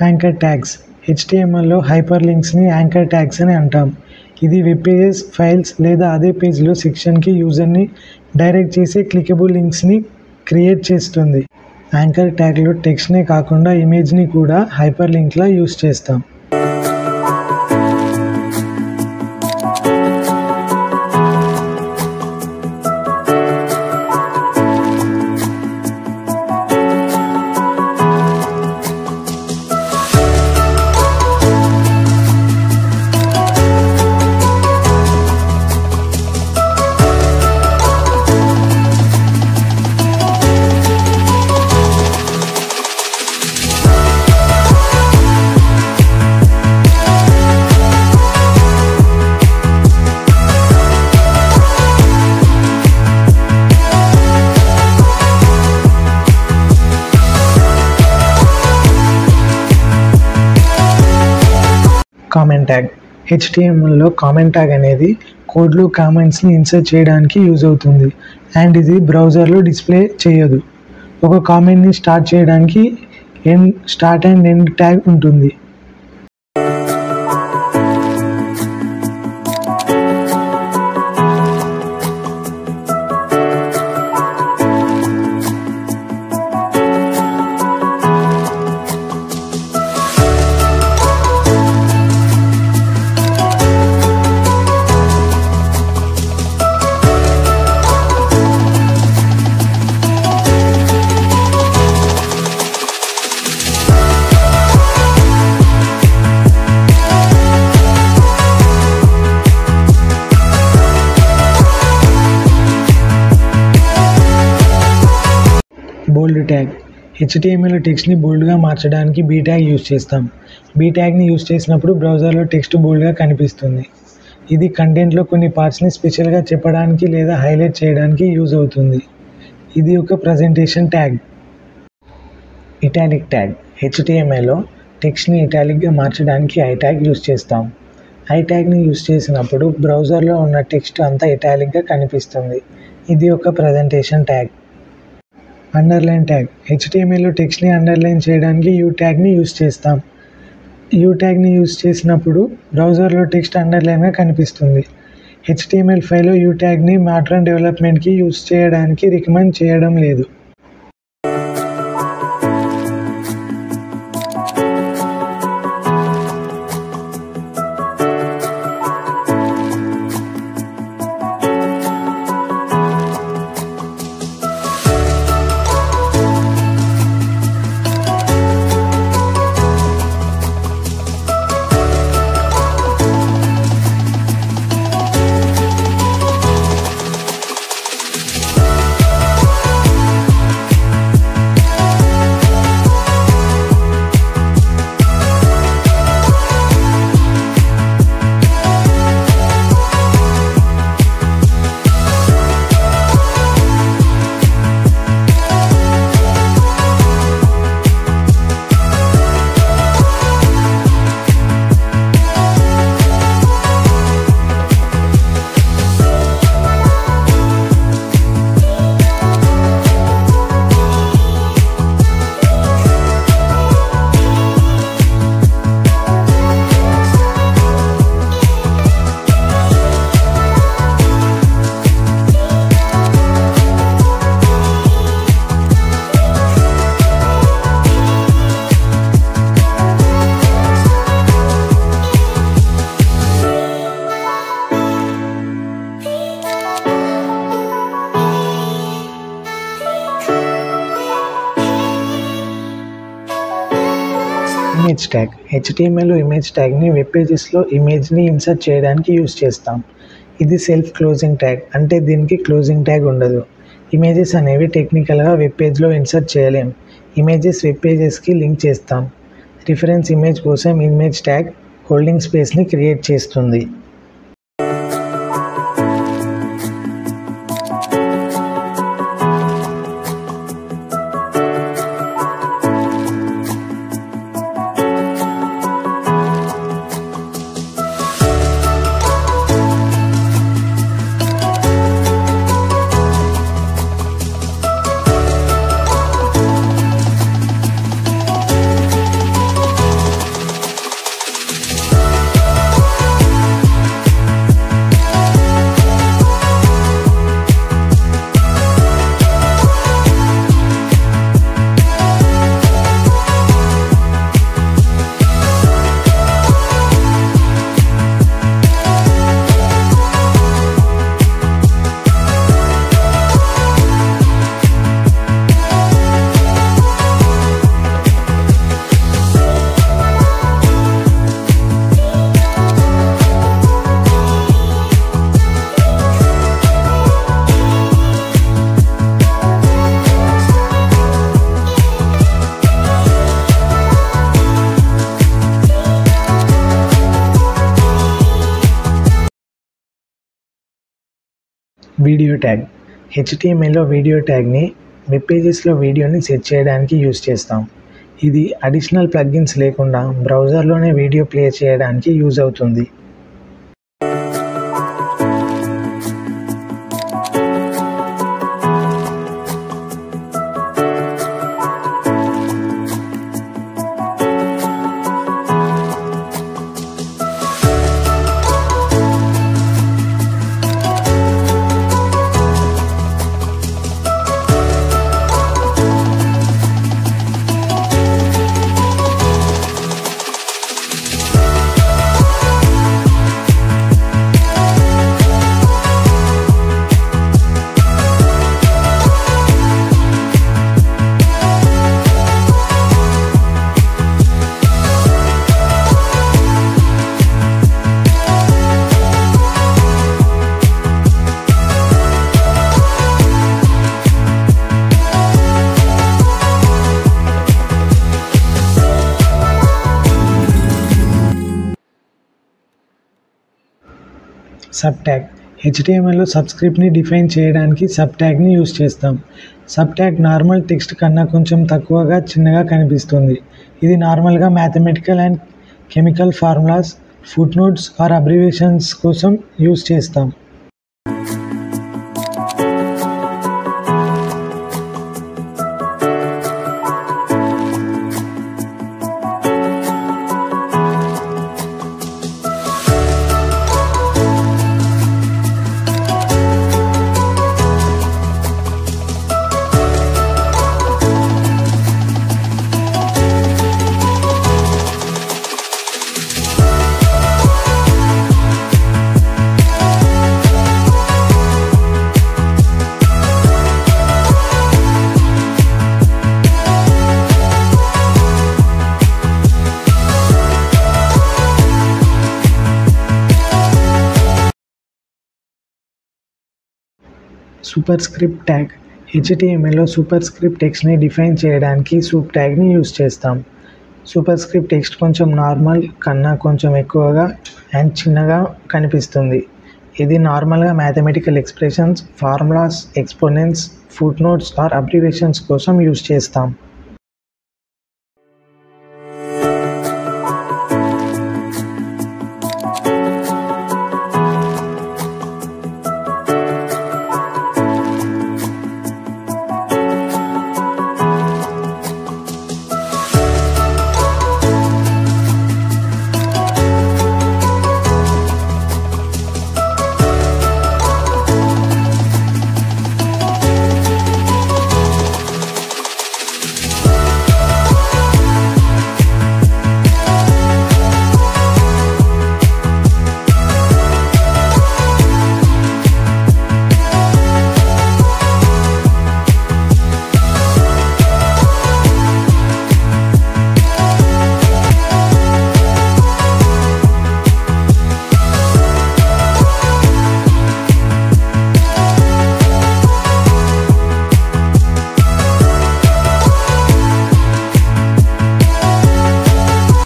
Anchor tags. HTMLలో hyper లింక్స్ని anchor tags అని అంటాం. ఇది వెబ్ పేజెస్, ఫైల్స్ లేదా అదే పేజ్లో సెక్షన్కి యూజర్ని డైరెక్ట్ చేసే క్లికబుల్ లింక్స్ని క్రియేట్ చేస్తుంది. యాంకర్ ట్యాగ్లో టెక్స్ట్నే కాకుండా ఇమేజ్ని కూడా హైపర్ లింక్లా యూజ్ చేస్తాం. Comment tag. HTMLలో కామెంట్ ట్యాగ్ అనేది కోడ్లో కామెంట్స్ని ఇన్సర్ట్ చేయడానికి యూజ్ అవుతుంది అండ్ ఇది బ్రౌజర్లో డిస్ప్లే చేయదు. ఒక కామెంట్ని స్టార్ట్ చేయడానికి స్టార్ట్ అండ్ ఎండ్ ట్యాగ్ ఉంటుంది. Bold tag. HTML టెక్స్ట్ని బోల్డ్గా మార్చడానికి బీ ట్యాగ్ యూజ్ చేస్తాం. బీ ట్యాగ్ని యూజ్ చేసినప్పుడు బ్రౌజర్లో టెక్స్ట్ బోల్డ్గా కనిపిస్తుంది. ఇది కంటెంట్లో కొన్ని పార్ట్స్ని స్పెషల్గా చెప్పడానికి లేదా హైలైట్ చేయడానికి యూజ్ అవుతుంది. ఇది ఒక ప్రజెంటేషన్ ట్యాగ్. Italic tag. HTMLలో టెక్స్ట్ని ఇటాలిక్గా మార్చడానికి ఐ ట్యాగ్ యూజ్ చేస్తాం. ఐ ట్యాగ్ని యూజ్ చేసినప్పుడు బ్రౌజర్లో ఉన్న టెక్స్ట్ అంతా ఇటాలిక్గా కనిపిస్తుంది. ఇది ఒక ప్రజెంటేషన్ ట్యాగ్. Underline tag. HTMLలో టెక్స్ట్ని అండర్లైన్ చేయడానికి యూ ట్యాగ్ని యూజ్ చేస్తాం. యూ ట్యాగ్ని యూజ్ చేసినప్పుడు బ్రౌజర్లో టెక్స్ట్ అండర్లైన్గా కనిపిస్తుంది. HTML ఫైల్లో యూ ట్యాగ్ని మాడ్రన్ డెవలప్మెంట్కి యూజ్ చేయడానికి రికమెండ్ చేయడం లేదు. Image tag. HTMLలో ఇమేజ్ ట్యాగ్ని వెబ్ పేజెస్లో ఇమేజ్ని ఇన్సర్ట్ చేయడానికి యూజ్ చేస్తాం. ఇది సెల్ఫ్ క్లోజింగ్ ట్యాగ్, అంటే దీనికి క్లోజింగ్ ట్యాగ్ ఉండదు. ఇమేజెస్ అనేవి టెక్నికల్గా వెబ్ పేజ్లో ఇన్సర్ట్ చేయలేం. ఇమేజెస్ వెబ్ పేజెస్కి లింక్ చేస్తాం. రిఫరెన్స్ ఇమేజ్ కోసం ఇమేజ్ ట్యాగ్ హోల్డింగ్ స్పేస్ని క్రియేట్ చేస్తుంది. Video tag. HTMLలో వీడియో ట్యాగ్ని వెబ్ పేజెస్లో వీడియోని సెట్ చేయడానికి యూజ్ చేస్తాం. ఇది అడిషనల్ ప్లగ్ఇన్స్ లేకుండా బ్రౌజర్లోనే వీడియో ప్లే చేయడానికి యూజ్ అవుతుంది. Sub tag. HTMLలో సబ్స్క్రిప్ట్ని డిఫైన్ చేయడానికి సబ్ ట్యాగ్ని యూజ్ చేస్తాం. సబ్ ట్యాగ్ నార్మల్ టెక్స్ట్ కన్నా కొంచెం తక్కువగా చిన్నగా కనిపిస్తుంది. ఇది నార్మల్గా mathematical and chemical formulas, foot notes or abbreviations కోసం యూజ్ చేస్తాం. Superscript tag. HTMLలో సూపర్ స్క్రిప్ట్ టెక్స్ట్ని డిఫైన్ చేయడానికి సూప్ ట్యాగ్ని యూజ్ చేస్తాం. సూపర్ స్క్రిప్ట్ టెక్స్ట్ కొంచెం నార్మల్ కన్నా కొంచెం ఎక్కువగా అండ్ చిన్నగా కనిపిస్తుంది. ఇది నార్మల్గా mathematical expressions, formulas, exponents, foot notes or abbreviations కోసం యూజ్ చేస్తాం.